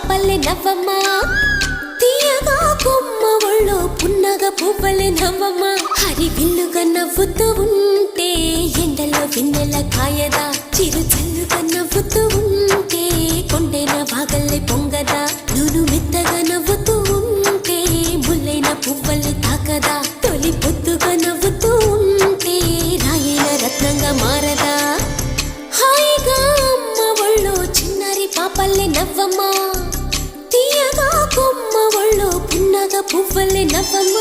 పాపల్లె నవ్వమ్మ తీయగా కొమ్మ ఒళ్ళో పున్నగ పువ్వలే నవ్వమ్మ హరి విల్లుగా నవ్వుతూ ఉంటే ఎండలో వెన్నెల కాయదా చిరు చల్లుగా నవ్వుతూ ఉంటే కొండైన వాగల్లే పొంగదా నూను మెత్తగా నవ్వుతూ ఉంటే ముల్లైన పువ్వలే తాకదా తొలి పొద్దుగా నవ్వుతూ ఉంటే రాయైన రత్నంగా మారదా హాయిగా అమ్మ ఒళ్ళో చిన్నారి పాపల్లె నవ్వమ్మ తీయగా కొమ్మ ఒళ్ళో పున్నగ పువ్వలే నవ్వమ్మ